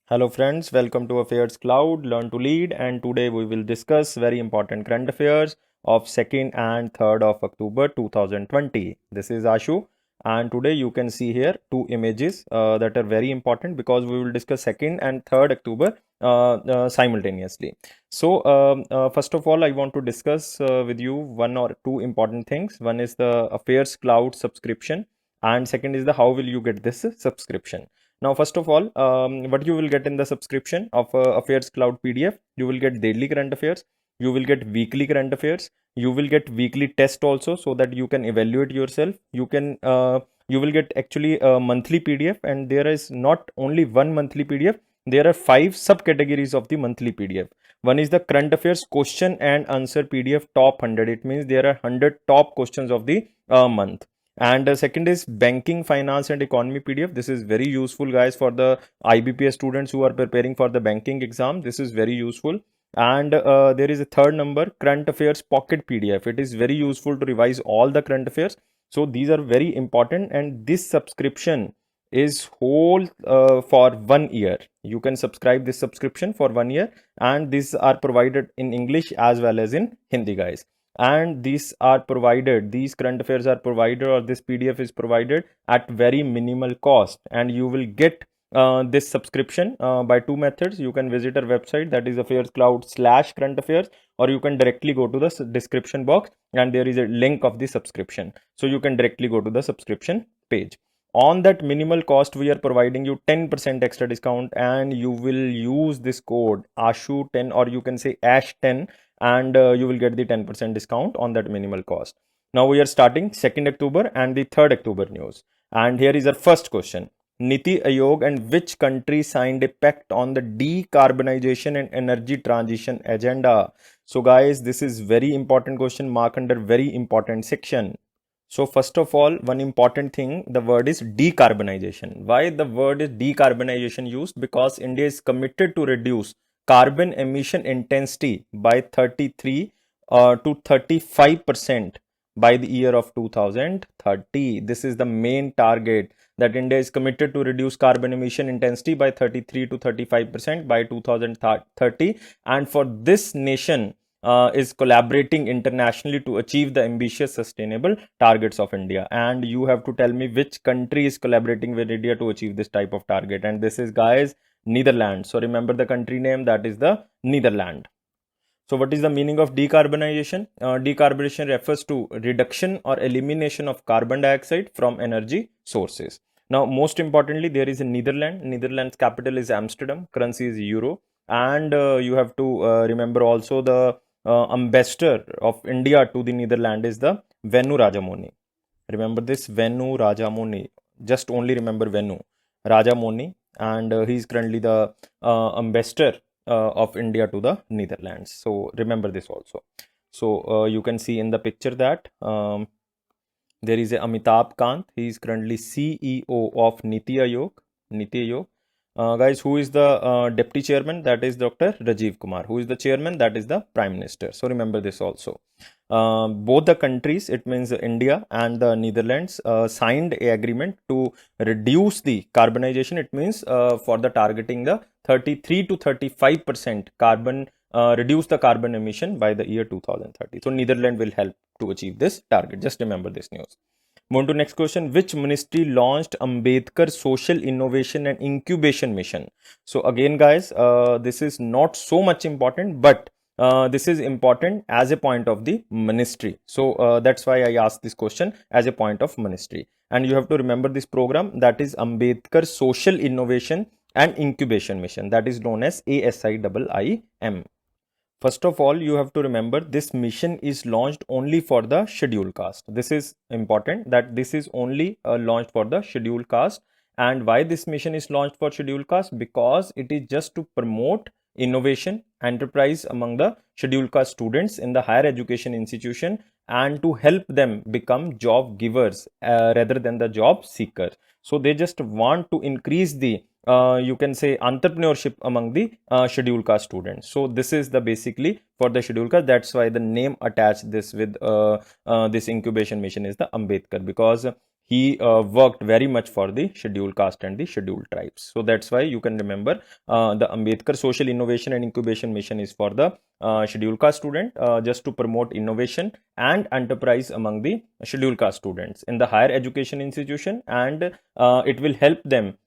Hello friends, welcome to Affairs Cloud, Learn to Lead, and today we will discuss very important current affairs of 2nd and 3rd of October 2020. This is Ashu, and today you can see here two images that are very important because we will discuss 2nd and 3rd October simultaneously. So first of all, I want to discuss with you one or two important things. One is the Affairs Cloud subscription, and second is the how will you get this subscription. Now, first of all, what you will get in the subscription of Affairs Cloud PDF, you will get daily current affairs, you will get weekly current affairs, you will get weekly test also, so that you can evaluate yourself. You will get actually a monthly PDF, and there is not only one monthly PDF. There are 5 subcategories of the monthly PDF. One is the current affairs question and answer PDF top 100. It means there are 100 top questions of the month. And second is banking, finance, and economy PDF. This is very useful, guys, for the IBPS students who are preparing for the banking exam. This is very useful. And there is a third number, current affairs pocket PDF. It is very useful to revise all the current affairs. So these are very important, and this subscription is whole for 1 year. You can subscribe this subscription for 1 year, and these are provided in English as well as in Hindi, guys. And these current affairs are provided, or this PDF is provided at very minimal cost, and you will get this subscription by two methods. You can visit our website, that is Affairs Cloud /current affairs, or you can directly go to the description box and there is a link of the subscription, so you can directly go to the subscription page. On that minimal cost, we are providing you 10% extra discount, and you will use this code ASHU10, or you can say ASH10, and you will get the 10% discount on that minimal cost. Now we are starting 2nd October and the 3rd October news. And here is our first question. Niti Aayog and which country signed a pact on the decarbonization and energy transition agenda? So guys, this is very important question, mark under very important section. So first of all, one important thing, the word is decarbonization. Why the word is decarbonization used? Because India is committed to reduce carbon emission intensity by 33 to 35% by the year of 2030. This is the main target, that India is committed to reduce carbon emission intensity by 33 to 35% by 2030. And for this, nation is collaborating internationally to achieve the ambitious sustainable targets of India. And you have to tell me which country is collaborating with India to achieve this type of target. And this is, guys, Netherlands. So remember the country name, that is the Netherlands. So what is the meaning of decarbonization? Decarbonization refers to reduction or elimination of carbon dioxide from energy sources. Now, most importantly, there is a Netherlands. Netherlands capital is Amsterdam. Currency is Euro. And you have to remember also the ambassador of India to the Netherlands is the Venu Rajamoni. Remember this, Venu Rajamoni. Just only remember Venu Rajamoni, and he is currently the ambassador of India to the Netherlands. So remember this also. So you can see in the picture that there is a Amitabh Kant. He is currently CEO of Niti Aayog. Niti Aayog. Guys, who is the deputy chairman? That is Dr. Rajiv Kumar. Who is the chairman? That is the prime minister. So remember this also. Both the countries, it means India and the Netherlands, signed a agreement to reduce the carbonization. It means for the targeting the 33 to 35% carbon, reduce the carbon emission by the year 2030. So Netherlands will help to achieve this target. Just remember this news. Move to next question. Which ministry launched Ambedkar Social Innovation and Incubation Mission? So again, guys, this is not so much important, but this is important as a point of the ministry. So that's why I asked this question as a point of ministry. And you have to remember this program, that is Ambedkar Social Innovation and Incubation Mission, that is known as ASIIIM. First of all, you have to remember this mission is launched only for the scheduled caste. This is important, that this is only launched for the scheduled caste. And why this mission is launched for scheduled caste? Because it is just to promote innovation, enterprise among the scheduled caste students in the higher education institution, and to help them become job givers rather than the job seekers. So they just want to increase the you can say entrepreneurship among the scheduled caste students. So this is the basically for the scheduled caste. That's why the name attached this with this incubation mission is the Ambedkar, because he worked very much for the scheduled caste and the scheduled tribes. So that's why you can remember the Ambedkar Social Innovation and Incubation Mission is for the scheduled caste student, just to promote innovation and enterprise among the scheduled caste students in the higher education institution, and it will help them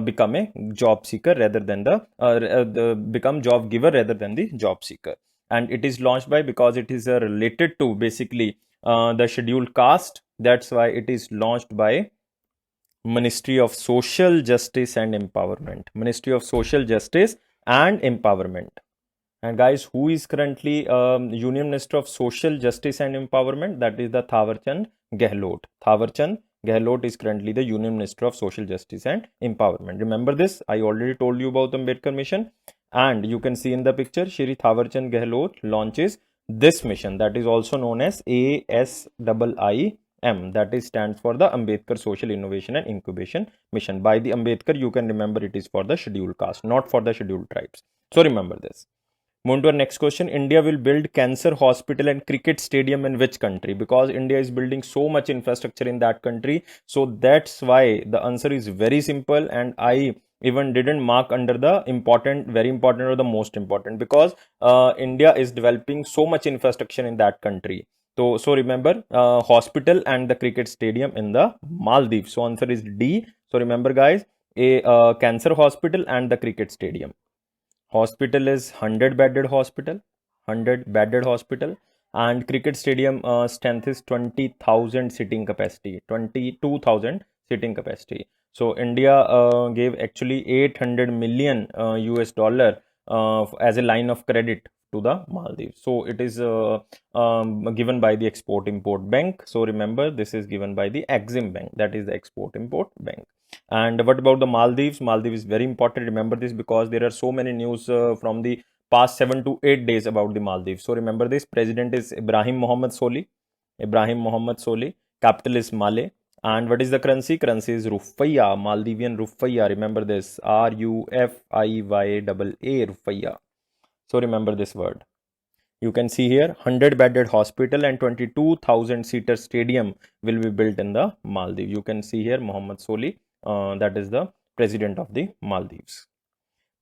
become a job seeker rather than the become job giver rather than the job seeker. And it is launched by, because it is related to basically the scheduled caste, that's why it is launched by Ministry of Social Justice and Empowerment. Ministry of Social Justice and Empowerment. And guys, who is currently Union Minister of Social Justice and Empowerment? That is the Thawarchand Gehlot. Thawarchand Gehlot is currently the Union Minister of Social Justice and Empowerment. Remember this, I already told you about the Ambedkar mission. And you can see in the picture, Shri Thawarchand Gehlot launches this mission, that is also known as ASIIM. That is stands for the Ambedkar Social Innovation and Incubation Mission. By the Ambedkar, you can remember it is for the scheduled caste, not for the scheduled tribes. So remember this. Move to our next question. India will build cancer hospital and cricket stadium in which country? Because India is building so much infrastructure in that country. So that's why the answer is very simple, and I even didn't mark under the important, very important or the most important, because India is developing so much infrastructure in that country. So remember hospital and the cricket stadium in the Maldives. So answer is D. So remember guys, a cancer hospital and the cricket stadium. Hospital is 100-bedded hospital, 100-bedded hospital, and cricket stadium strength is 20,000 sitting capacity, 22,000 sitting capacity. So India gave actually 800 million US dollar as a line of credit to the Maldives. So it is given by the Export Import Bank. So remember, this is given by the Exim Bank, that is the Export Import Bank. And what about the Maldives? Maldives is very important. Remember this, because there are so many news from the past 7 to 8 days about the Maldives. So remember this, president is Ibrahim Mohammed Soli. Ibrahim Mohammed Soli. Capital is Malé. And what is the currency? Currency is Rufiya, Maldivian Rufiya. Remember this, RUFIYAA, Rufiya. So remember this word. You can see here 100-bedded hospital and 22,000-seater stadium will be built in the Maldives. You can see here Mohammed Soli, that is the president of the Maldives.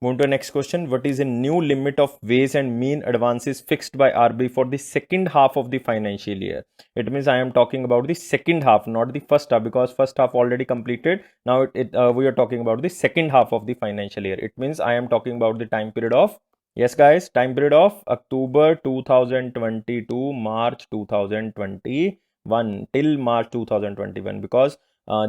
Move to the next question. What is a new limit of wage and mean advances fixed by RBI for the second half of the financial year? It means I am talking about the second half, not the first half, because first half already completed. Now we are talking about the second half of the financial year. It means I am talking about the time period of, yes guys, time period of October 2020 to March 2021 till March 2021, because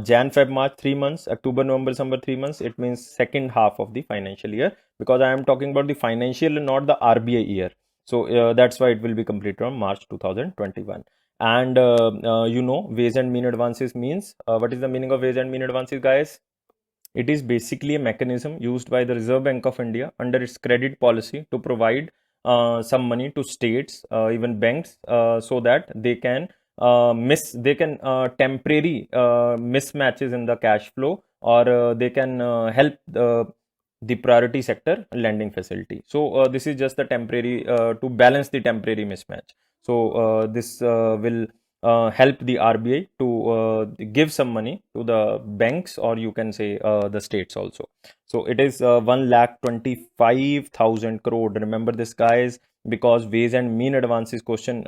Jan, Feb, March 3 months, October, November, December 3 months, it means second half of the financial year, because I am talking about the financial and not the RBI year. So that's why it will be completed on March 2021. And you know, wage and mean advances means, what is the meaning of wage and mean advances, guys? It is basically a mechanism used by the Reserve Bank of India under its credit policy to provide some money to states, even banks, so that they can temporary mismatches in the cash flow, or they can help the priority sector lending facility. So this is just the temporary to balance the temporary mismatch. So this will help the RBI to give some money to the banks, or you can say the states also. So it is 1,25,000 crore. Remember this, guys, because wage and mean advances question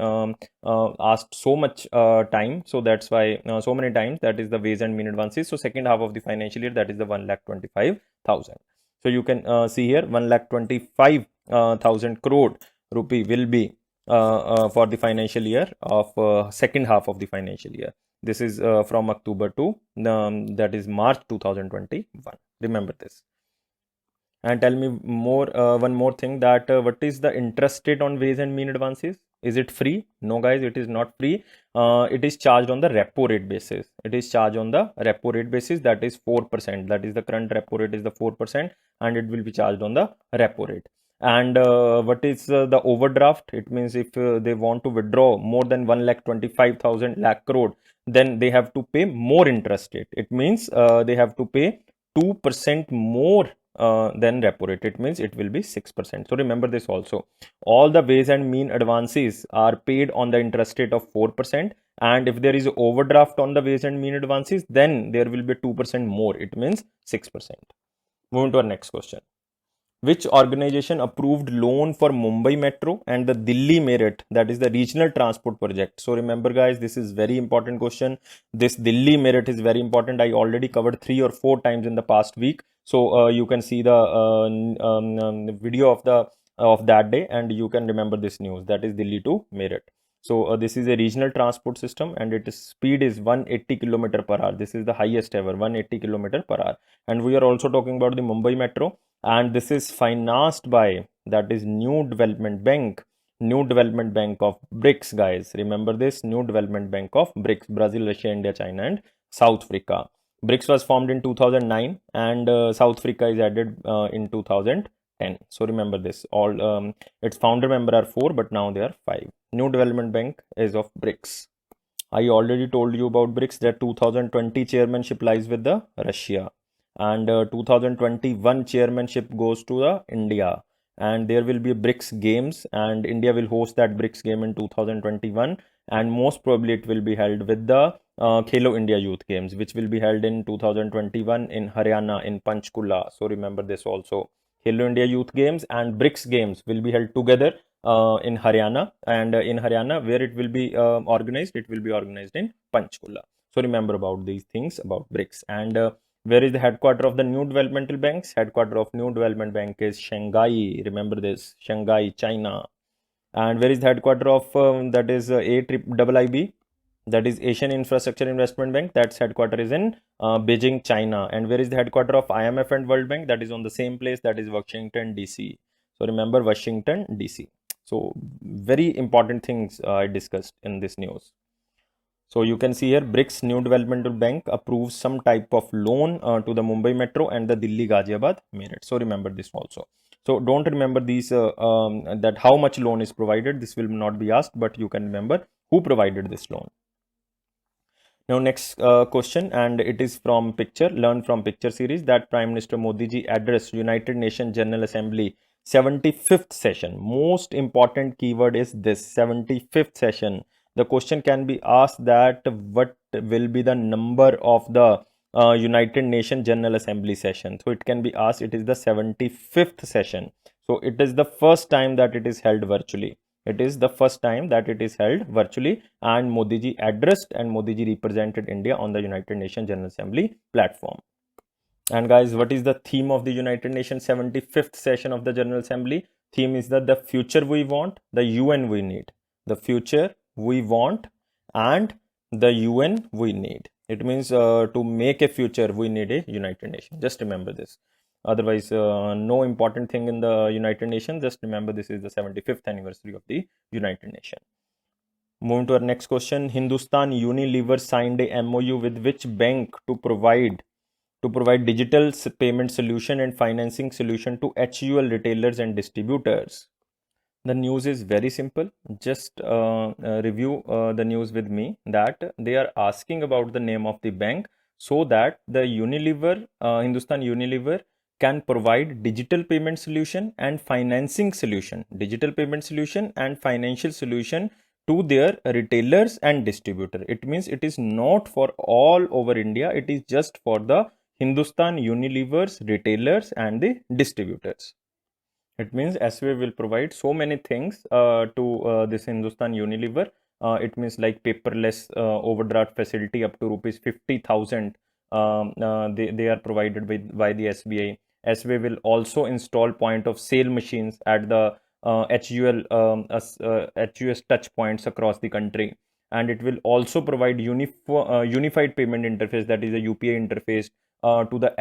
asked so much time. So that's why so many times, that is the wage and mean advances. So second half of the financial year, that is the 1,25,000. So you can see here 1,25,000 crore rupee will be for the financial year of second half of the financial year. This is from October to that is March 2021. Remember this. And tell me more, one more thing, that what is the interest rate on wage and mean advances? Is it free? No guys, it is not free. It is charged on the repo rate basis. It is charged on the repo rate basis, that is 4%. That is the current repo rate is the 4%, and it will be charged on the repo rate. And what is the overdraft? It means if they want to withdraw more than 1,25,000 lakh crore, then they have to pay more interest rate. It means they have to pay 2% more than repo rate. It means it will be 6%. So remember this also. All the base and mean advances are paid on the interest rate of 4%. And if there is overdraft on the base and mean advances, then there will be 2% more. It means 6%. Moving to our next question. Which organization approved loan for Mumbai Metro and the Delhi Meerut, that is the regional transport project? So remember guys, this is very important question. This Delhi Meerut is very important. I already covered 3 or 4 times in the past week. So you can see the video of that day and you can remember this news. That is Delhi to Meerut. So this is a regional transport system and its speed is 180 km per hour. This is the highest ever, 180 km per hour. And we are also talking about the Mumbai Metro, and this is financed by, that is, New Development Bank of BRICS, guys. Remember this, New Development Bank of BRICS: Brazil, Russia, India, China, and South Africa. BRICS was formed in 2009 and South Africa is added in 2010. So remember this. All its founder member are 4, but now they are 5. New Development Bank is of BRICS. I already told you about BRICS that 2020 chairmanship lies with the Russia, and 2021 chairmanship goes to the India, and there will be BRICS games and India will host that BRICS game in 2021, and most probably it will be held with the Khelo India Youth Games, which will be held in 2021 in Haryana, in Panchkula. So remember this also. Khelo India Youth Games and BRICS games will be held together in Haryana, and in Haryana where it will be organized, it will be organized in Panchkula. So remember about these things about BRICS. And where is the headquarter of the New Developmental Banks? Headquarter of New Development Bank is Shanghai. Remember this, Shanghai, China. And where is the headquarter of that is AIIB? That is Asian Infrastructure Investment Bank. That's headquarter is in Beijing, China. And where is the headquarter of IMF and World Bank? That is on the same place, that is Washington, DC. So remember Washington, DC. So very important things I discussed in this news. So you can see here, BRICS New Developmental Bank approves some type of loan to the Mumbai Metro and the Delhi Ghaziabad Meerut. So remember this also. So don't remember these that how much loan is provided. This will not be asked, but you can remember who provided this loan. Now next question, and it is from picture, learn from picture series, that Prime Minister Modi ji addressed United Nations General Assembly 75th session. Most important keyword is this, 75th session. The question can be asked that what will be the number of the United Nations General Assembly session. So it can be asked, it is the 75th session. So it is the first time that it is held virtually. It is the first time that it is held virtually, and Modi ji addressed and Modi ji represented India on the United Nations General Assembly platform. And guys, what is the theme of the United Nations 75th session of the General Assembly? Theme is that the future we want, the UN we need. The future we want and the UN we need. It means to make a future we need a United Nations. Just remember this. Otherwise, no important thing in the United Nations. Just remember this is the 75th anniversary of the United Nations. Moving to our next question. Hindustan Unilever signed a MOU with which bank to provide digital payment solution and financing solution to HUL retailers and distributors? The news is very simple. Just review the news with me, that they are asking about the name of the bank so that the Unilever, Hindustan Unilever, can provide digital payment solution and financing solution, digital payment solution and financial solution to their retailers and distributor. It means it is not for all over India. It is just for the Hindustan Unilever's retailers and the distributors. It means SBI will provide so many things to this Hindustan Unilever. It means like paperless overdraft facility up to rupees 50,000. They are provided by the SBI. SBI will also install point of sale machines at the HUS touch points across the country. And it will also provide unified payment interface, that is a UPI interface, to the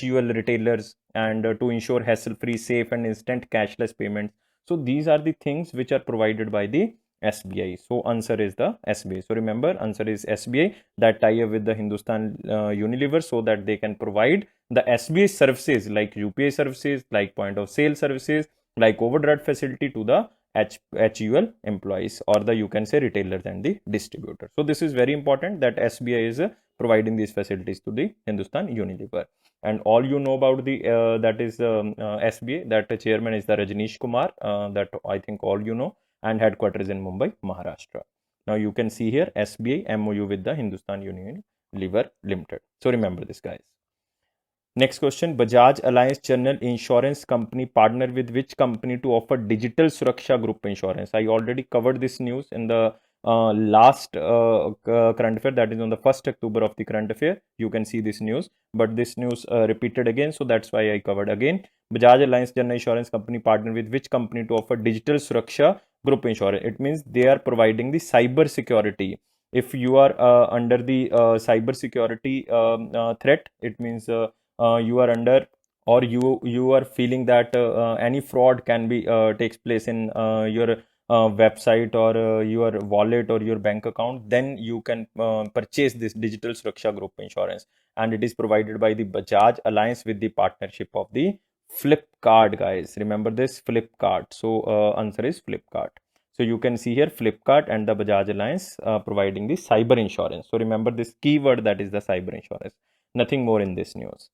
HUL retailers, and to ensure hassle-free, safe and instant cashless payments. So these are the things which are provided by the SBI. So answer is the SBI. So remember, answer is SBI, that tie up with the Hindustan Unilever so that they can provide the SBI services like UPI services, like point of sale services, like overdraft facility to the HUL employees, or the you can say retailers and the distributors. So this is very important that SBI is providing these facilities to the Hindustan Unilever. And all you know about the that is SBI, that the chairman is the Rajneesh Kumar, that I think all you know, and headquarters in Mumbai, Maharashtra. Now you can see here SBI MOU with the Hindustan Unilever Limited. So remember this, guys. Next question, Bajaj Alliance General Insurance Company partner with which company to offer Digital Suraksha Group Insurance? I already covered this news in the last current affair, that is on the 1st October of the current affair. You can see this news, but this news repeated again, so that's why I covered again. Bajaj Alliance General Insurance Company partner with which company to offer Digital Suraksha Group Insurance? It means they are providing the cyber security. If you are under the cyber security threat, it means you are under, or you are feeling that any fraud can be takes place in your website or your wallet or your bank account, then you can purchase this Digital Suraksha Group Insurance, and it is provided by the Bajaj Alliance with the partnership of the Flipkart, guys. Remember this, Flipkart. So answer is Flipkart. So you can see here Flipkart and the Bajaj Alliance providing the cyber insurance. So remember this keyword, that is the cyber insurance. Nothing more in this news.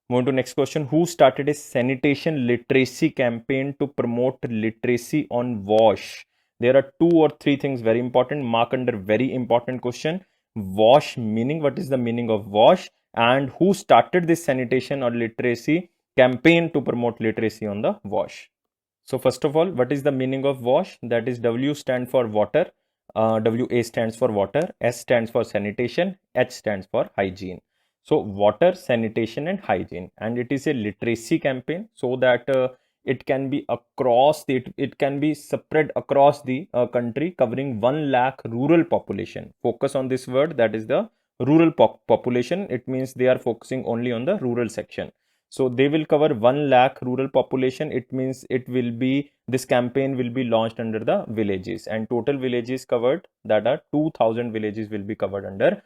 Move to next question. Who started a sanitation literacy campaign to promote literacy on wash? There are 2 or 3 things very important. Mark under very important question. Wash meaning, what is the meaning of wash? And who started this sanitation or literacy campaign to promote literacy on the wash? So first of all, what is the meaning of wash? That is W stands for water, WA stands for water, S stands for sanitation, H stands for hygiene. So water, sanitation and hygiene, and it is a literacy campaign so that it can be across the, it can be spread across the country, covering 1 lakh rural population. Focus on this word, that is the rural population. It means they are focusing only on the rural section. So they will cover 1 lakh rural population. It means it will be, this campaign will be launched under the villages, and total villages covered, that are 2000 villages will be covered under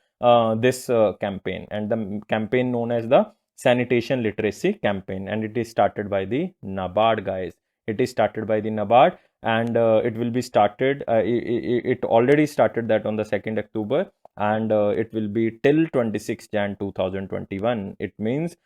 this campaign, and the campaign known as the sanitation literacy campaign, and it is started by the NABARD, guys. It is started by the NABARD, and it will be started, it already started that on the 2nd October, and it will be till 26 Jan 2021. It means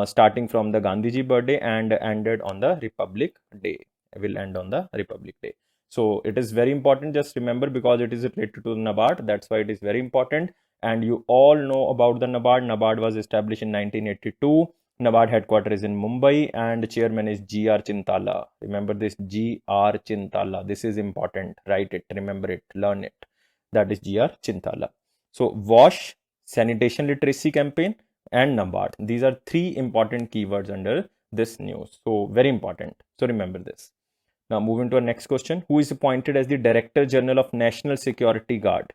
starting from the Gandhiji birthday and ended on the Republic Day. It will end on the Republic Day. So it is very important, just remember, because it is related to NABARD, that's why it is very important. And you all know about the NABARD. NABARD was established in 1982. NABARD headquarters is in Mumbai, and chairman is G.R. Chintala. Remember this, G.R. Chintala. This is important. Write it, remember it, learn it. That is G.R. Chintala. So WASH, sanitation literacy campaign, and NABARD. These are 3 important keywords under this news. So very important. So remember this. Now moving to our next question. Who is appointed as the Director General of National Security Guard?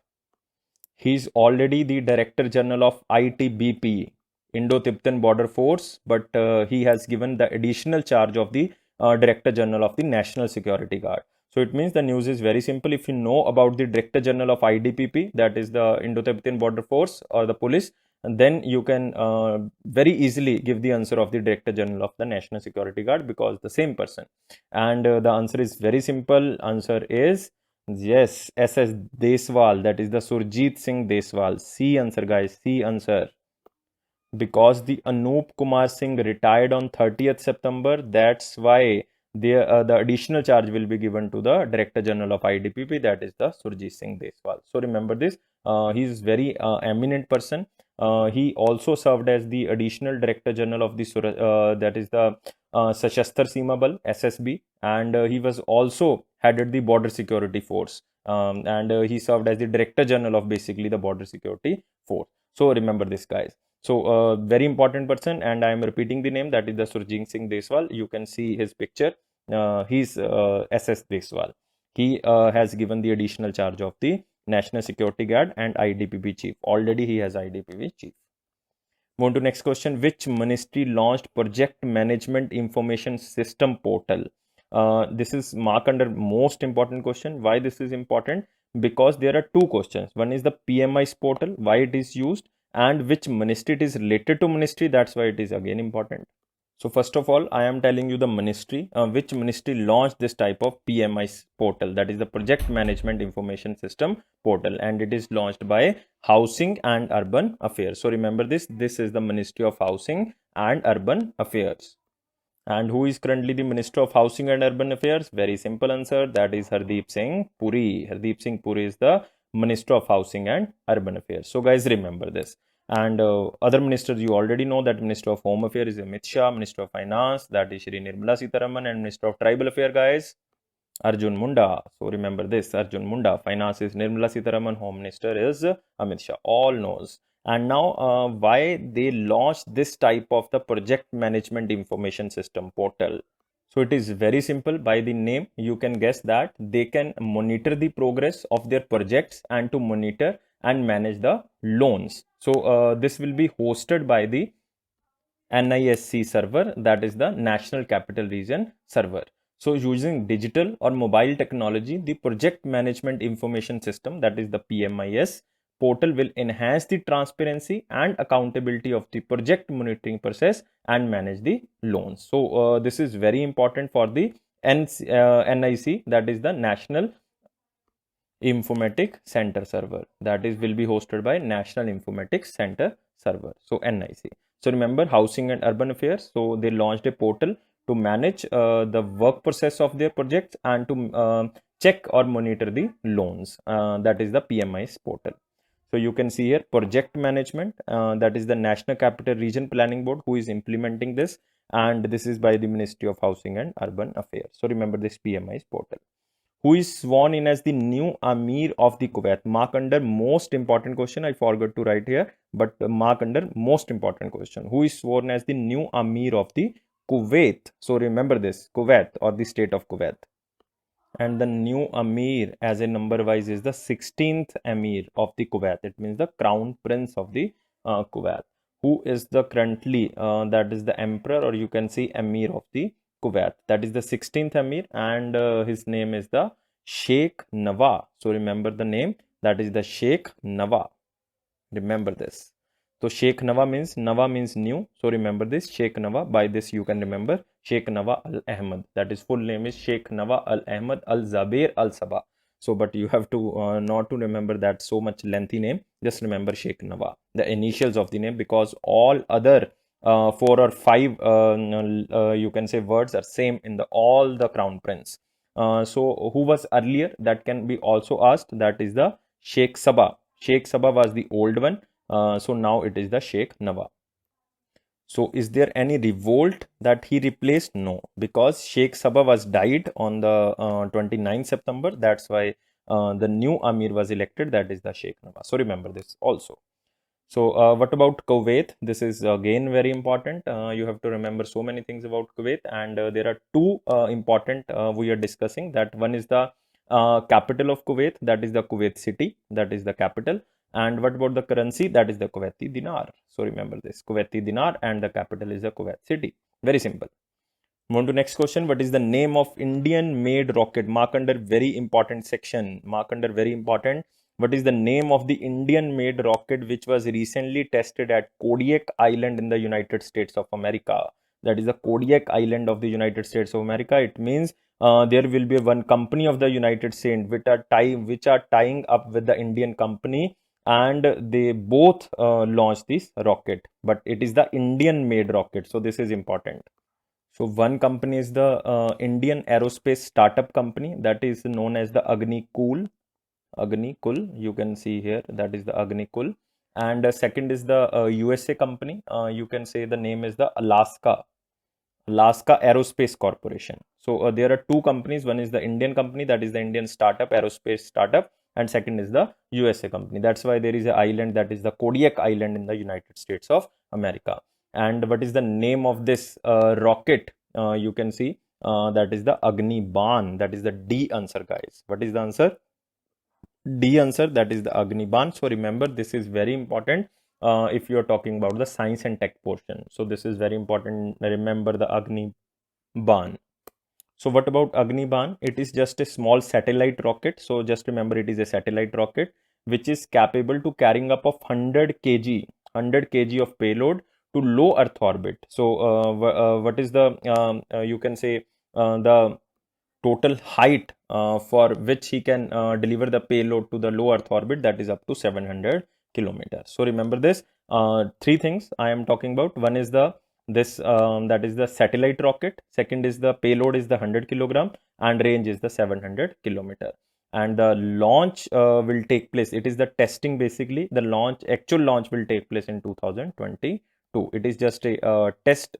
He is already the Director General of ITBP, Indo-Tibetan Border Force, but he has given the additional charge of the Director General of the National Security Guard. So it means the news is very simple. If you know about the Director General of IDPP, that is the Indo-Tibetan Border Force or the police, and then you can very easily give the answer of the Director General of the National Security Guard, because the same person. And the answer is very simple. Answer is yes, SS Deswal, that is the Surjit Singh Deswal. C answer, guys, C answer. Because the Anup Kumar Singh retired on 30th September, that's why the additional charge will be given to the Director General of IDPP, that is the Surjit Singh Deswal. So remember this, he is very eminent person. He also served as the additional Director General of the that is the Sashastra Seema Bal, SSB, and he was also headed the Border Security Force, and he served as the Director General of basically the Border Security Force. So remember this, guys. So very important person, and I am repeating the name, that is the Surjit Singh Deswal. You can see his picture. He's SS Deswal. He has given the additional charge of the National Security Guard and IDPP chief. Already he has IDPP chief. Move on to next question. Which ministry launched Project Management Information System Portal? This is marked under most important question. Why this is important? Because there are 2 questions. One is the PMI's portal, why it is used, and which ministry it is related to ministry. That's why it is again important. So first of all, I am telling you the ministry, which ministry launched this type of PMI portal, that is the Project Management Information System portal, and it is launched by Housing and Urban Affairs. So remember this is the Ministry of Housing and Urban Affairs. And who is currently the Minister of Housing and Urban Affairs? Very simple answer, that is Hardeep Singh Puri. Hardeep Singh Puri is the Minister of Housing and Urban Affairs. So guys, remember this. And other ministers, you already know that Minister of Home Affairs is Amit Shah, Minister of Finance, that is Shri Nirmala Sitharaman, and Minister of Tribal Affairs, guys, Arjun Munda. So remember this, Arjun Munda. Finance is Nirmala Sitharaman, Home Minister is Amit Shah. All knows. And now why they launched this type of the Project Management Information System portal. So it is very simple. By the name, you can guess that they can monitor the progress of their projects and to monitor and manage the loans. So this will be hosted by the NISC server, that is the National Capital Region server. So using digital or mobile technology, the Project Management Information System, that is the PMIS portal, will enhance the transparency and accountability of the project monitoring process and manage the loans. So this is very important for the NIC, that is the National Informatic Center server, that is will be hosted by National Informatics Center server, so NIC. So remember, Housing and Urban Affairs, so they launched a portal to manage the work process of their projects and to check or monitor the loans, that is the PMIS portal. So you can see here project management, that is the National Capital Region Planning Board who is implementing this, and this is by the Ministry of Housing and Urban Affairs. So remember this PMIS portal. Who is sworn in as the new Amir of the Kuwait? Mark under most important question. I forgot to write here, but mark under most important question. Who is sworn as the new Amir of the Kuwait? So remember this, Kuwait or the state of Kuwait. And the new Amir as a number wise is the 16th Amir of the Kuwait. It means the crown prince of the Kuwait. Who is the currently, that is the emperor, or you can say Amir of the Kuwait, that is the 16th Amir, and his name is the Sheikh Nawaf. So remember the name, that is the Sheikh Nawaf. Remember this. So Sheikh Nawaf means new. So remember this, Sheikh Nawaf. By this you can remember Sheikh Nawaf Al Ahmad. That is full name is Sheikh Nawaf Al Ahmad Al Zabair Al Sabah. So but you have to not to remember that so much lengthy name. Just remember Sheikh Nawaf, the initials of the name, because all other 4 or 5 you can say words are same in the all the crown prince. So who was earlier, that can be also asked, that is the Sheikh Sabah. Sheikh Sabah was the old one, so now it is the Sheikh Nawaf. So is there any revolt that he replaced? No, because Sheikh Sabah was died on the 29th September. That's why the new Amir was elected, that is the Sheikh Nawaf. So remember this also. So what about Kuwait? This is again very important. You have to remember so many things about Kuwait, and there are two important we are discussing. That one is the capital of Kuwait, that is the Kuwait city, that is the capital. And what about the currency? That is the Kuwaiti dinar. So remember this, Kuwaiti dinar, and the capital is the Kuwait city. Very simple. Move on to next question. What is the name of Indian made rocket? Mark under very important section. Mark under very important. What is the name of the Indian made rocket which was recently tested at Kodiak Island in the United States of America? That is the Kodiak Island of the United States of America. It means there will be one company of the United States which are tying up with the Indian company, and they both launch this rocket, but it is the Indian made rocket. So this is important. So one company is the Indian aerospace startup company, that is known as the Agnikul. You can see here, that is the Agnikul. And second is the USA company. You can say the name is the Alaska Aerospace Corporation. So there are two companies. One is the Indian company, that is the Indian startup, aerospace startup, and second is the USA company. That's why there is an island, that is the Kodiak Island in the United States of America. And what is the name of this rocket? You can see that is the Agni Ban. That is the D answer, guys. What is the answer? D answer, that is the Agni Ban. So remember, this is very important if you are talking about the science and tech portion. So this is very important. Remember the Agni Ban. So what about Agni Ban? It is just a small satellite rocket. So just remember, it is a satellite rocket which is capable to carrying up of 100 kg of payload to low Earth orbit. So what is the you can say the total height for which he can deliver the payload to the low Earth orbit, that is up to 700 kilometers. So remember this three things I am talking about. One is the that is the satellite rocket. Second is the payload is the 100 kilogram and range is the 700 kilometer. And the launch will take place. It is the testing basically. The launch, actual launch will take place in 2022. It is just a test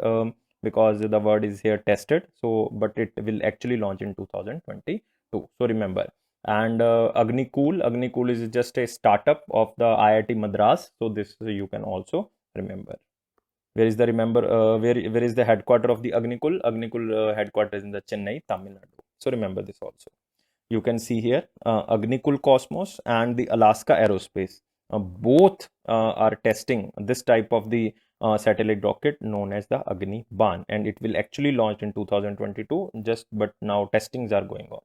because the word is here tested. So, but it will actually launch in 2022. So remember. And Agnikul is just a startup of the IIT Madras. So this you can also remember. Where is the where is the headquarter of the Agnikul? Agnikul headquarters in the Chennai, Tamil Nadu. So remember this also. You can see here Agnikul Cosmos and the Alaska Aerospace. Both are testing this type of the satellite rocket known as the Agni Ban, and it will actually launch in 2022. But now testings are going on.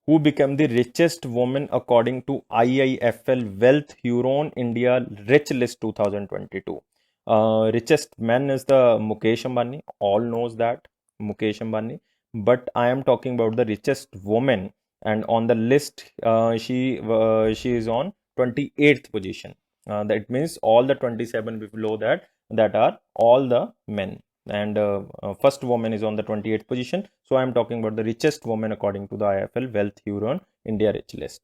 Who became the richest woman according to IIFL Wealth Huron India Rich List 2022? Richest man is the Mukesh Ambani. All knows that Mukesh Ambani. But I am talking about the richest woman, and on the list, she is on 28th position. That means all the 27 below that are all the men, and first woman is on the 28th position. So I am talking about the richest woman according to the IIFL Wealth Huron India Rich List.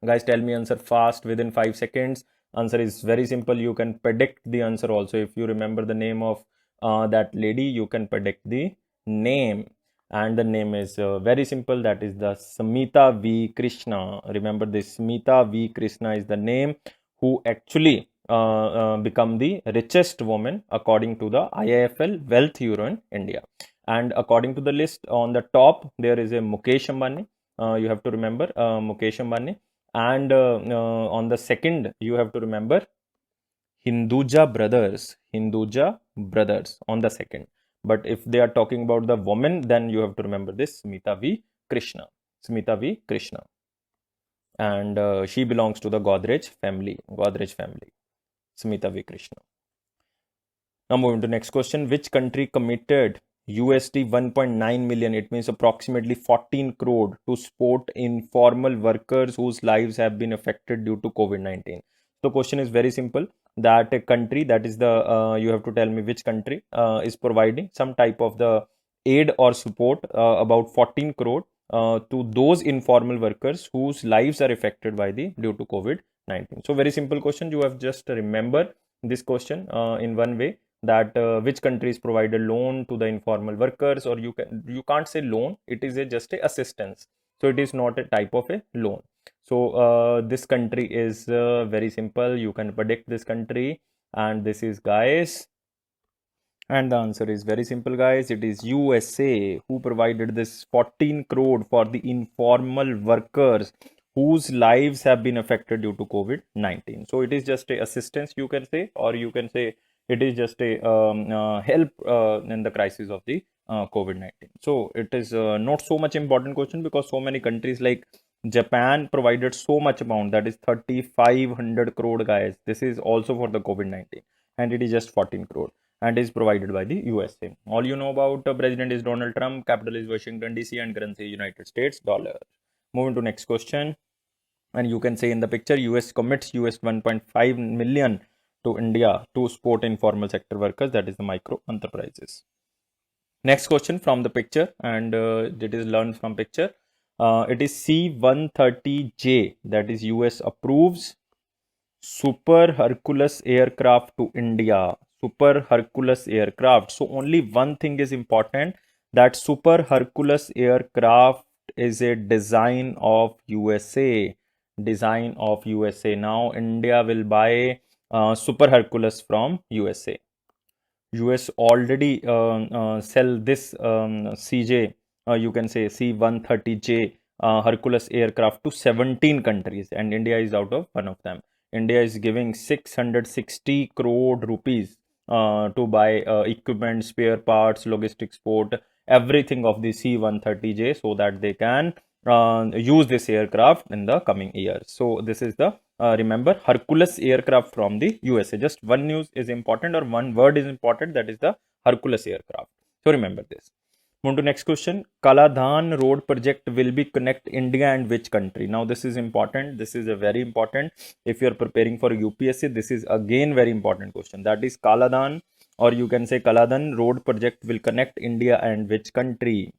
Guys, tell me answer fast within 5 seconds. Answer is very simple. You can predict the answer also. If you remember the name of that lady, you can predict the name. And the name is very simple. That is the Smita V. Krishna. Remember this, Smita V. Krishna is the name who actually become the richest woman according to the IIFL Wealth Huron India. And according to the list, on the top there is a Mukesh Ambani. You have to remember Mukesh Ambani. And on the second, you have to remember Hinduja Brothers. Hinduja Brothers on the second. But if they are talking about the woman, then you have to remember this Smita V. Krishna. Smita V. Krishna. And she belongs to the Godrej family. Godrej family. Smita V. Krishna. Now moving to next question. Which country committed USD 1.9 million, it means approximately 14 crore, to support informal workers whose lives have been affected due to COVID-19? So question is very simple, that a country, that is the you have to tell me which country is providing some type of the aid or support about 14 crore to those informal workers whose lives are affected by the due to COVID-19. So very simple question. You have just remember this question in one way, that which countries provide a loan to the informal workers, or you can't say loan, it is just a assistance. So it is not a type of a loan. So this country is very simple. You can predict this country, and this is, guys, and the answer is very simple, guys. It is USA, who provided this 14 crore for the informal workers whose lives have been affected due to COVID-19. So it is just a assistance, you can say, or you can say it is just a help in the crisis of the COVID-19. So it is not so much important question, because so many countries like Japan provided so much amount, that is 3,500 crore, guys. This is also for the COVID-19, and it is just 14 crore and is provided by the USA. All you know about president is Donald Trump, capital is Washington DC, and currency United States dollar. Moving to next question, and you can say in the picture, US commits US 1.5 million to India to support informal sector workers, that is the micro enterprises. Next question from the picture, and it is learned from picture. It is C-130J, that is US approves Super Hercules aircraft to India. Super Hercules aircraft. So only one thing is important, that Super Hercules aircraft is a design of USA. Design of USA. Now India will buy Super Hercules from USA. US already sell this CJ, you can say C-130J Hercules aircraft to 17 countries, and India is out of one of them. India is giving 660 crore rupees to buy equipment, spare parts, logistics support, everything of the C-130J, so that they can use this aircraft in the coming years. So this is the remember Hercules aircraft from the USA. Just one news is important or one word is important, that is the Hercules aircraft. So remember this. Move to next question. Kaladhan road project will be connect India and which country? Now this is important. This is a very important. If you are preparing for UPSC, this is again very important question. That is Kaladhan, or you can say Kaladhan road project will connect India and which country?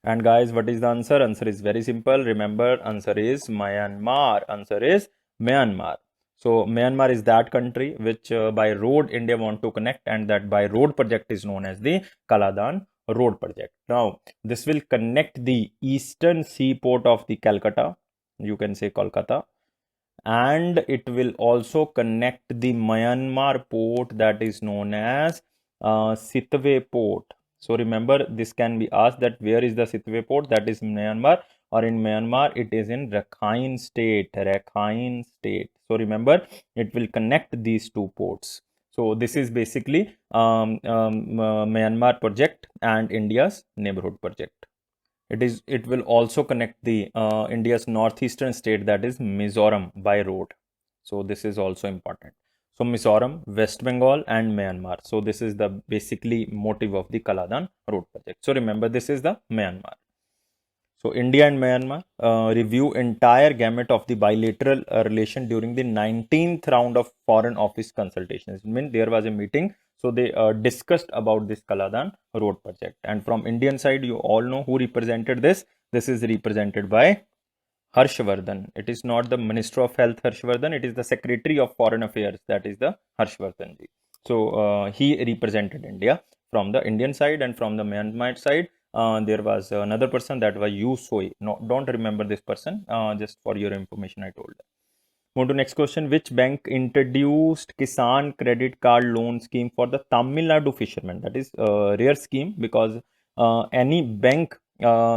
And guys, what is the answer? Answer is very simple. Remember, answer is Myanmar. Answer is Myanmar. So Myanmar is that country which by road India want to connect, and that by road project is known as the Kaladhan road project. Now this will connect the eastern seaport of the Calcutta, you can say Kolkata, and it will also connect the Myanmar port that is known as Sittwe port. So remember, this can be asked that where is the Sittwe port? That is Myanmar, or in Myanmar it is in Rakhine state. Rakhine state. So remember, it will connect these two ports. So this is basically Myanmar project and India's neighborhood project. It will also connect the India's northeastern state, that is Mizoram, by road. So this is also important. So Mizoram, West Bengal and Myanmar. So this is the basically motive of the Kaladhan road project. So remember, this is the Myanmar. So India and Myanmar review entire gamut of the bilateral relation during the 19th round of Foreign Office consultations. I mean, there was a meeting. So they discussed about this Kaladhan road project. And from Indian side, you all know who represented this. This is represented by Harshvardhan. It is not the Minister of Health Harshvardhan. It is the Secretary of Foreign Affairs. That is the Harshvardhan ji. So he represented India from the Indian side, and from the Myanmar side there was another person, that was Yu Soi. No, don't remember this person. Just for your information, I told. Move to next question. Which bank introduced Kisan Credit Card Loan Scheme for the Tamil Nadu fishermen? That is a rare scheme, because any bank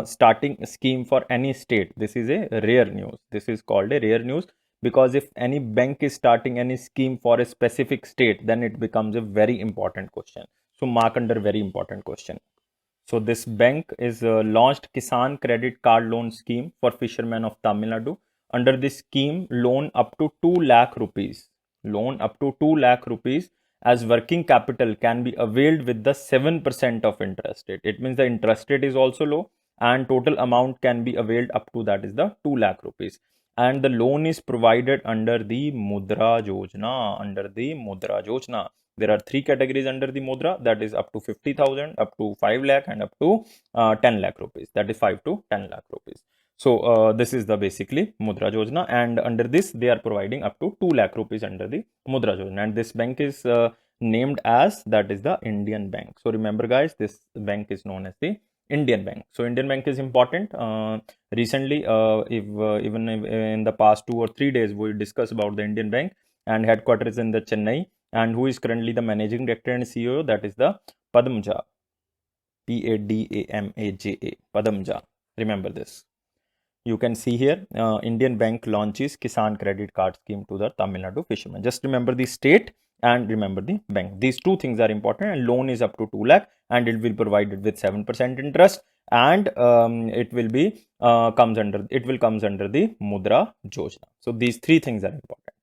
starting a scheme for any state, this is a rare news. This is called a rare news, because if any bank is starting any scheme for a specific state, then it becomes a very important question. So mark under very important question. So this bank is launched Kisan Credit Card Loan Scheme for fishermen of Tamil Nadu. Under this scheme, loan up to 2 lakh rupees. Loan up to 2 lakh rupees as working capital can be availed with the 7% of interest rate. It means the interest rate is also low, and total amount can be availed up to, that is the 2 lakh rupees. And the loan is provided under the Mudra Yojana. Under the Mudra Yojana. There are three categories under the Mudra, that is up to 50,000, up to 5 lakh, and up to 10 lakh rupees. That is 5 to 10 lakh rupees. So this is the basically Mudra Yojana, and under this they are providing up to 2 lakh rupees under the Mudra Yojana, and this bank is named as, that is the Indian Bank. So remember guys, this bank is known as the Indian Bank. So Indian Bank is important. Recently, even in the past 2 or 3 days, we discussed about the Indian Bank, and headquarters in the Chennai, and who is currently the managing director and CEO, that is the Padamja. Padamaja. Padamja. Remember this. You can see here, Indian Bank launches Kisan Credit Card Scheme to the Tamil Nadu fishermen. Just remember the state and remember the bank. These two things are important, and loan is up to 2 lakh, and it will be provided with 7% interest, and it will be comes under the Mudra Yojana. So these three things are important.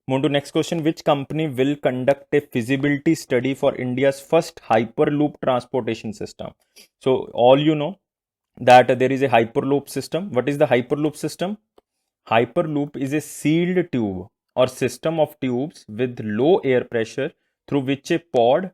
Move to next question. Which company will conduct a feasibility study for India's first Hyperloop transportation system? So all you know that there is a Hyperloop system. What is the Hyperloop system? Hyperloop is a sealed tube or system of tubes with low air pressure through which a pod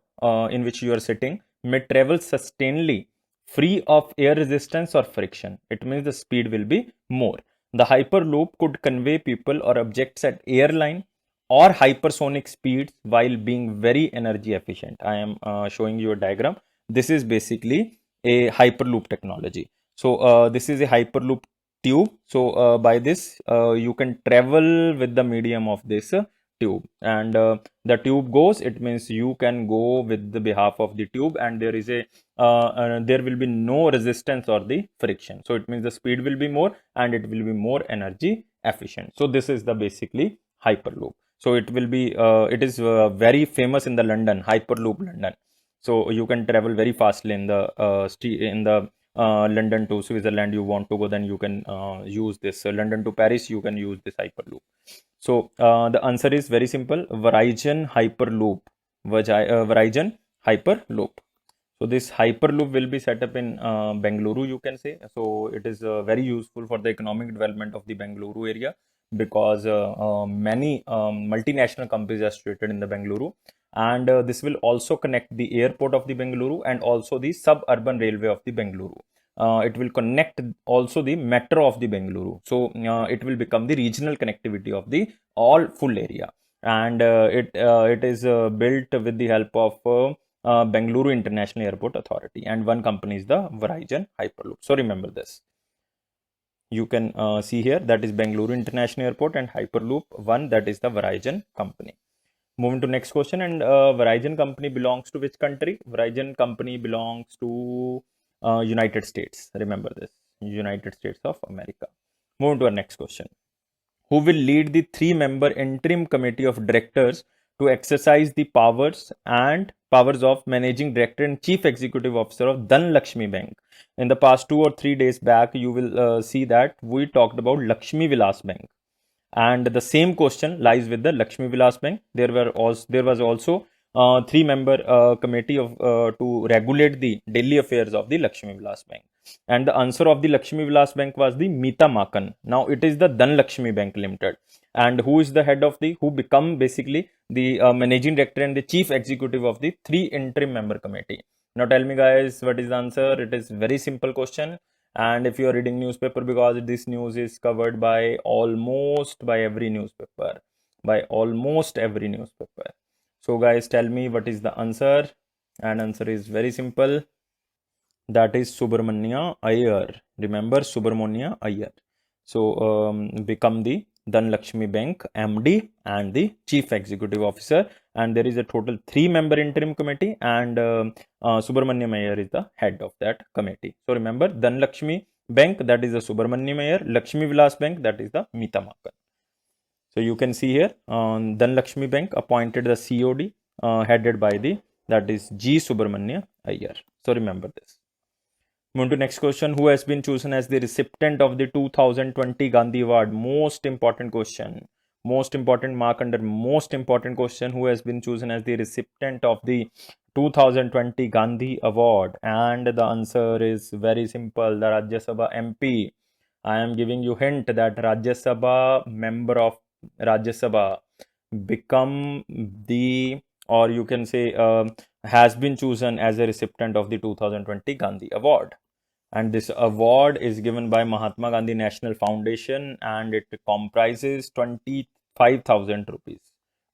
in which you are sitting may travel sustainably free of air resistance or friction. It means the speed will be more. The Hyperloop could convey people or objects at airline or hypersonic speeds while being very energy efficient. I am showing you a diagram. This is basically a Hyperloop technology. So this is a Hyperloop tube. So by this you can travel with the medium of this tube, and the tube goes, it means you can go with the behalf of the tube, and there is a there will be no resistance or the friction. So it means the speed will be more, and it will be more energy efficient. So this is the basically Hyperloop. So it will be it is very famous in the London, Hyperloop London. So you can travel very fastly in the London to Switzerland you want to go, then you can use this. London to Paris, you can use this Hyperloop. So the answer is very simple. Verizon Hyperloop. Verizon Hyperloop. So this Hyperloop will be set up in Bengaluru, you can say. So it is very useful for the economic development of the Bengaluru area, because many multinational companies are situated in the Bengaluru, and this will also connect the airport of the Bengaluru and also the suburban railway of the Bengaluru. It will connect also the metro of the Bengaluru. So it will become the regional connectivity of the all full area, and it is built with the help of Bengaluru International Airport Authority, and one company is the Verizon Hyperloop. So remember this. You can see here, that is Bengaluru International Airport, and Hyperloop one, that is the Verizon company. Moving to next question, and Verizon company belongs to which country? Verizon company belongs to United States. Remember this, United States of America. Moving to our next question. Who will lead the 3-member interim committee of directors to exercise the powers of managing director and chief executive officer of Dhanlaxmi Bank? In the past 2 or 3 days back, you will see that we talked about Lakshmi Vilas Bank, and the same question lies with the Lakshmi Vilas Bank. There was also 3-member committee of to regulate the daily affairs of the Lakshmi Vilas Bank, and the answer of the Lakshmi Vilas Bank was the Mita Makan. Now it is the Dhanlaxmi Bank Limited, and who is the head of who become basically the managing director and the chief executive of the 3 interim member committee. Now tell me guys, what is the answer? It is very simple question, and if you are reading newspaper, because this news is covered by almost every newspaper, so guys, tell me what is the answer, and answer is very simple, that is Subramania Iyer. Remember Subramania Iyer. So become the Dhanlaxmi Bank MD and the Chief Executive Officer, and there is a total 3-member interim committee, and Subramaniam Iyer is the head of that committee. So remember, Dhanlaxmi Bank, that is the Subramaniam Iyer, Lakshmi Vilas Bank, that is the Mita Makan. So you can see here, Dhanlaxmi Bank appointed the COD headed by that is G. Subramania Iyer. So remember this. Move to next question. Who has been chosen as the recipient of the 2020 Gandhi Award? Most important question. Most important mark under most important question. Who has been chosen as the recipient of the 2020 Gandhi Award? And the answer is very simple. The Rajya Sabha MP. I am giving you hint that Rajya Sabha member of Rajya Sabha become the, or you can say has been chosen as a recipient of the 2020 Gandhi Award. And this award is given by Mahatma Gandhi National Foundation, and it comprises 25,000 rupees.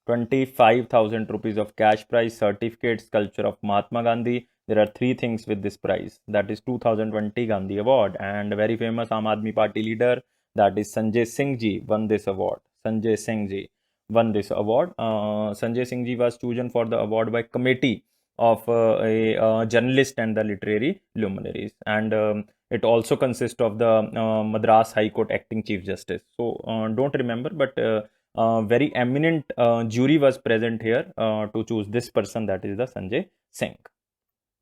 25,000 rupees of cash prize, certificate, sculpture of Mahatma Gandhi. There are 3 things with this prize. That is 2020 Gandhi Award, and very famous Aam Aadmi Party leader, that is Sanjay Singh ji, won this award. Sanjay Singh ji won this award. Sanjay Singh ji was chosen for the award by committee of a journalist and the literary luminaries, and it also consists of the Madras High Court acting Chief Justice. So don't remember, but very eminent jury was present here to choose this person, that is the Sanjay Singh.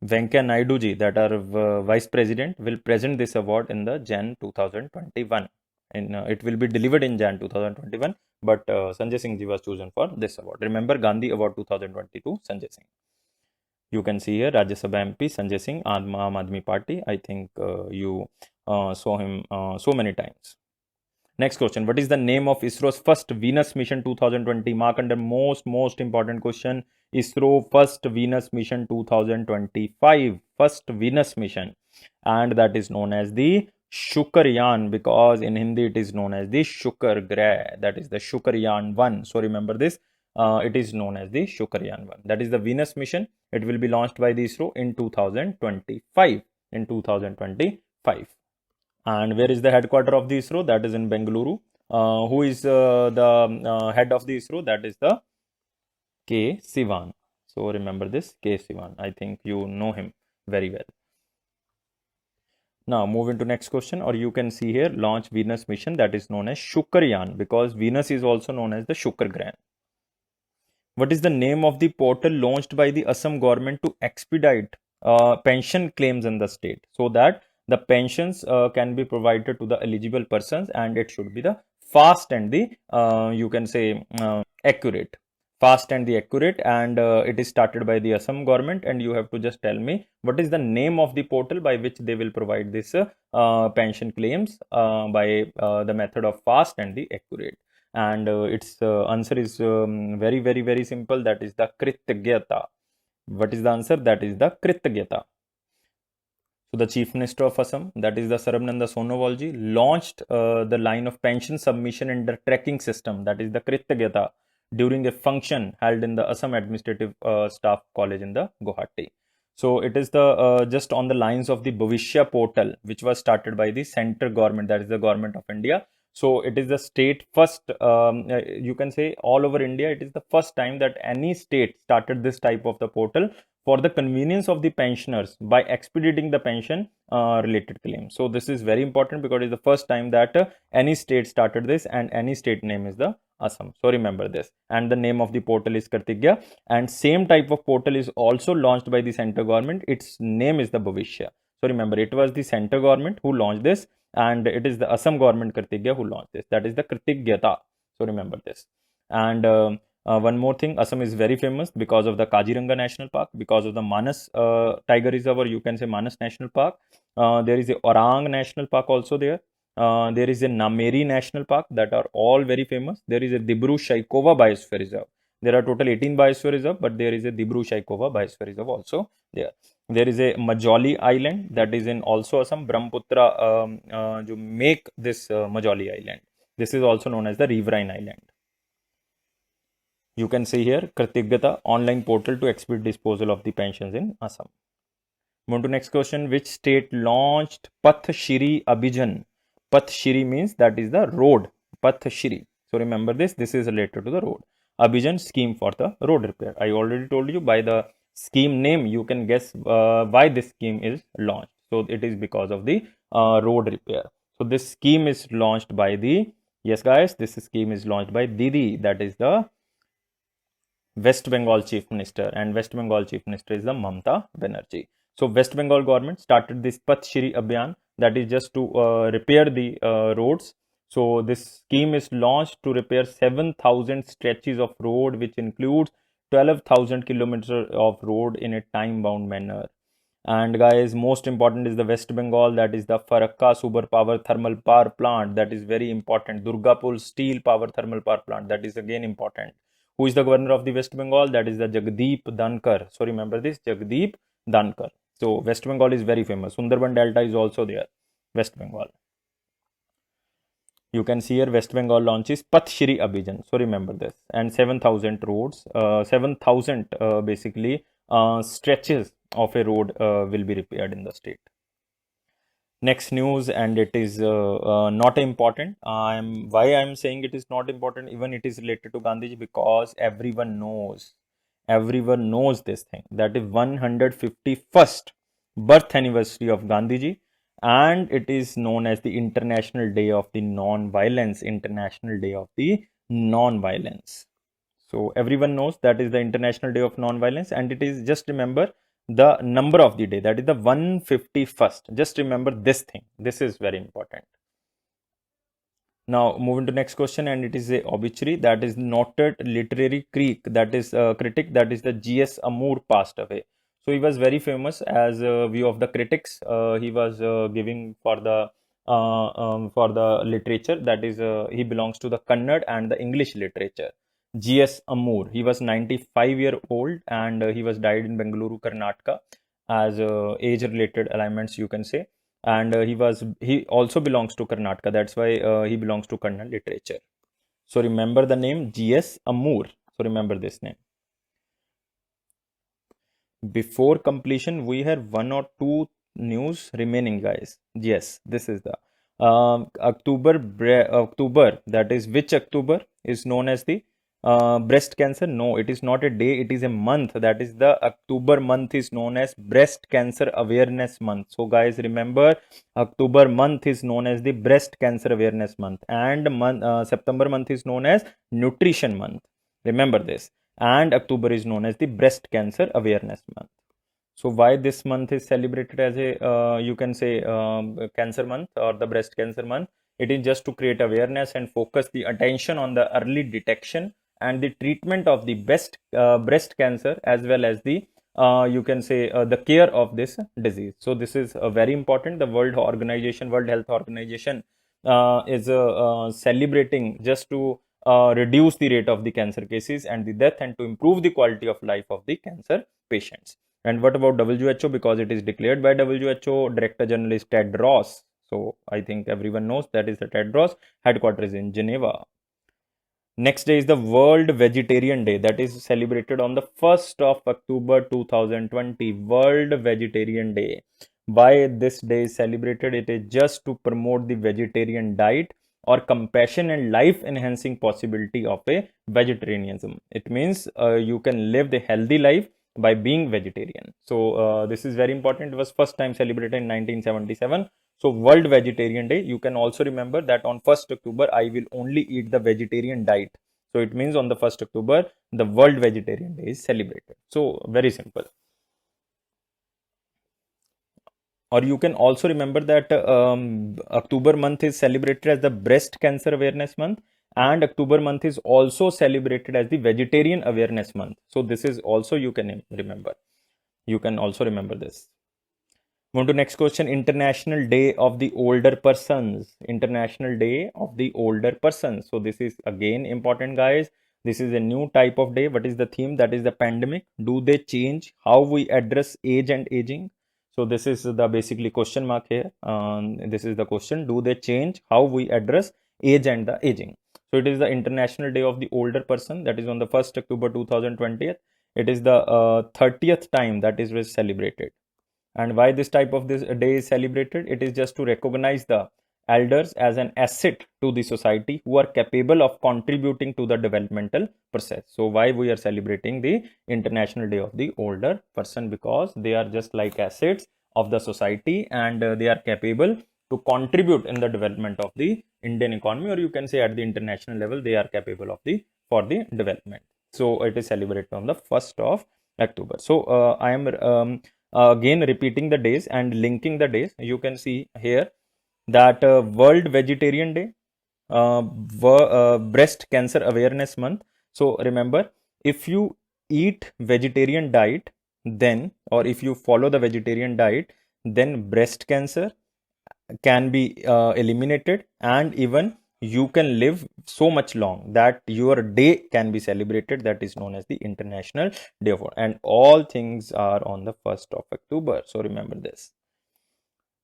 Venkaiah Naidu ji, that are Vice President, will present this award in the Jan 2021. And it will be delivered in Jan 2021, but Sanjay Singh ji was chosen for this award. Remember, Gandhi Award 2022, Sanjay Singh. You can see here Rajya Sabha MP Sanjay Singh, Aam Aadmi Party. I think you saw him so many times. Next question. What is the name of ISRO's first Venus mission 2020? Mark under most important question. ISRO first Venus mission 2025. First Venus mission. And that is known as the Shukrayaan, because in Hindi it is known as the Shukar Grah. That is the Shukrayaan 1. So remember this. It is known as the Shukrayaan 1. That is the Venus mission. It will be launched by the ISRO in 2025. In 2025. And where is the headquarter of the ISRO? That is in Bengaluru. Who is the head of the ISRO? That is the K. Sivan. So remember this, K. Sivan. I think you know him very well. Now moving to next question, or you can see here, launch Venus mission, that is known as Shukrayaan, because Venus is also known as the Shukar Grahan. What is the name of the portal launched by the Assam government to expedite pension claims in the state, so that the pensions can be provided to the eligible persons, and it should be the fast and the you can say accurate. Fast and the accurate, and it is started by the Assam government, and you have to just tell me what is the name of the portal by which they will provide this pension claims by the method of fast and the accurate. And its answer is very simple. That is the Kritagyata. What is the answer? That is the Kritagyata. So the Chief Minister of Assam, that is the Sarabnanda Sonowal ji, launched the line of pension submission and the tracking system, that is the Kritagyata, during a function held in the Assam Administrative Staff College in the Guwahati. So it is the just on the lines of the Bhavishya portal, which was started by the central government, that is the government of India. So it is the state first, you can say all over India, it is the first time that any state started this type of the portal for the convenience of the pensioners by expediting the pension related claims. So this is very important because it is the first time that any state started this, and any state name is the Assam. So remember this, and the name of the portal is Kritigya, and same type of portal is also launched by the central government. Its name is the Bhavishya. So remember, it was the central government who launched this, and it is the Assam government Kritigya who launched this. That is the Kritigyata. So remember this. And one more thing, Assam is very famous because of the Kaziranga National Park, because of the Manas Tiger Reserve, or you can say Manas National Park. There is a Orang National Park also there. There is a Nameri National Park, that are all very famous. There is a Dibru-Saikova Biosphere Reserve. There are total 18 biosphere reserve, but there is a Dibru-Saikova Biosphere Reserve also there. There is a Majoli Island, that is in also Assam. Brahmaputra jo make this Majoli Island. This is also known as the Riverine Island. You can see here Kritigyata online portal to expedite disposal of the pensions in Assam. Move to next question. Which state launched Path Shri Abhijan? Path Shri means that is the road. Path Shri. So remember this. This is related to the road. Abhijan scheme for the road repair. I already told you by the scheme name you can guess why this scheme is launched. So it is because of the road repair. So this scheme is launched by the, yes guys, this scheme is launched by Didi, that is the West Bengal Chief Minister, and West Bengal Chief Minister is the Mamata Banerjee. So West Bengal government started this Path Shri Abhiyan, that is just to repair the roads. So this scheme is launched to repair 7,000 stretches of road, which includes 12,000 kilometers of road in a time-bound manner. And guys, most important is the West Bengal, that is the Farakka Super Power Thermal Power Plant, that is very important. Durgapur Steel Power Thermal Power Plant, that is again important. Who is the governor of the West Bengal? That is the Jagdeep Dhankar. So remember this, Jagdeep Dhankar. So West Bengal is very famous. Sundarban Delta is also there, West Bengal. You can see here West Bengal launches Path Shri Abhijan. So remember this. And 7,000 roads, 7,000 basically stretches of a road will be repaired in the state. Next news, and it is not important. Why I'm saying it is not important, even it is related to Gandhiji, because everyone knows this thing, that is 151st birth anniversary of Gandhiji, and it is known as the International Day of the Non-Violence. International Day of the Non-Violence. So everyone knows that is the International Day of Non-Violence, and it is, just remember the number of the day, that is the 151st. Just remember this thing. This is very important. Now moving to next question, and it is a obituary, that is noted literary critic, that is the G.S. Amoor passed away. So he was very famous as a view of the critics. He was giving for the literature, that is he belongs to the Kannada and the English literature. G.S. Amoor. He was 95-year-old, and he was died in Bengaluru, Karnataka, as age-related ailments, you can say. And he also belongs to Karnataka. That's why he belongs to Kannada literature. So remember the name G.S. Amoor. So remember this name. Before completion, we have 1 or 2 news remaining, guys. Yes, this is the October. That is which October is known as the breast cancer? No, it is not a day, it is a month. That is the October month is known as Breast Cancer Awareness Month. So guys, remember, October month is known as the Breast Cancer Awareness Month, and September month is known as Nutrition Month. Remember this. And October is known as the Breast Cancer Awareness Month. So why this month is celebrated as a you can say cancer month or the breast cancer month? It is just to create awareness and focus the attention on the early detection and the treatment of the breast cancer, as well as the you can say the care of this disease. So this is very important. The World Health Organization is celebrating just to reduce the rate of the cancer cases and the death, and to improve the quality of life of the cancer patients. And what about WHO? Because it is declared by WHO, Director General is Ted Ross. So I think everyone knows that is the Ted Ross, headquarters in Geneva. Next day is the World Vegetarian Day, that is celebrated on the 1st of October 2020. World Vegetarian Day. Why this day is celebrated? It is just to promote the vegetarian diet or compassion and life enhancing possibility of a vegetarianism. It means you can live the healthy life by being vegetarian. So this is very important. It was first time celebrated in 1977. So World Vegetarian Day, you can also remember that on 1st October, I will only eat the vegetarian diet. So it means on the 1st October, the World Vegetarian Day is celebrated. So very simple. Or you can also remember that October month is celebrated as the Breast Cancer Awareness Month, and October month is also celebrated as the Vegetarian Awareness Month. So this is also you can remember. You can also remember this. Move to next question. International Day of the Older Persons. International Day of the Older Persons. So this is again important, guys. This is a new type of day. What is the theme? That is the pandemic. Do they change how we address age and aging? So this is the basically question mark here. This is the question. Do they change how we address age and the aging? So it is the International Day of the Older Person. That is on the 1st October 2020. It is the 30th time that is celebrated. And why this type of this day is celebrated? It is just to recognize the elders as an asset to the society who are capable of contributing to the developmental process. So why we are celebrating the International Day of the Older Person? Because they are just like assets of the society, and they are capable to contribute in the development of the Indian economy, or you can say at the international level, they are capable of the for the development. So it is celebrated on the 1st of October. So I am again repeating the days and linking the days. You can see here that World Vegetarian Day, Breast Cancer Awareness Month. So remember, if you eat vegetarian diet, then, or if you follow the vegetarian diet, then breast cancer can be eliminated, and even you can live so much long that your day can be celebrated. That is known as the International Day of, and all things are on the 1st of October. So remember this.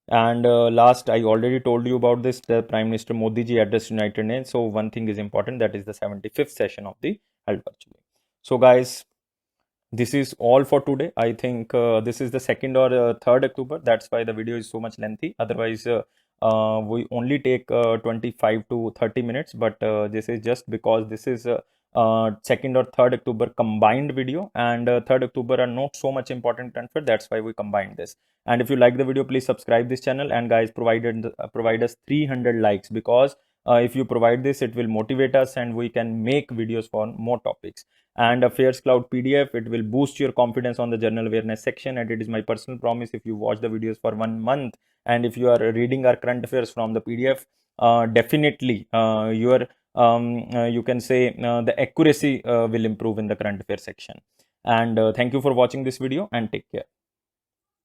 And last, I already told you about this, the Prime Minister Modi ji addressed United Nations. So one thing is important, that is the 75th session of the held virtually. So guys, this is all for today. I think this is the 2nd or 3rd October. That's why the video is so much lengthy. Otherwise, we only take 25 to 30 minutes. But this is just because this is 2nd or 3rd October combined video, and 3rd October are not so much important transfer. That's why we combined this. And if you like the video, please subscribe this channel. And guys, provide us 300 likes, because if you provide this, it will motivate us and we can make videos for more topics. And Affairs Cloud PDF, it will boost your confidence on the general awareness section. And it is my personal promise, if you watch the videos for 1 month and if you are reading our current affairs from the PDF, definitely your you can say the accuracy will improve in the current affairs section. And thank you for watching this video, and take care.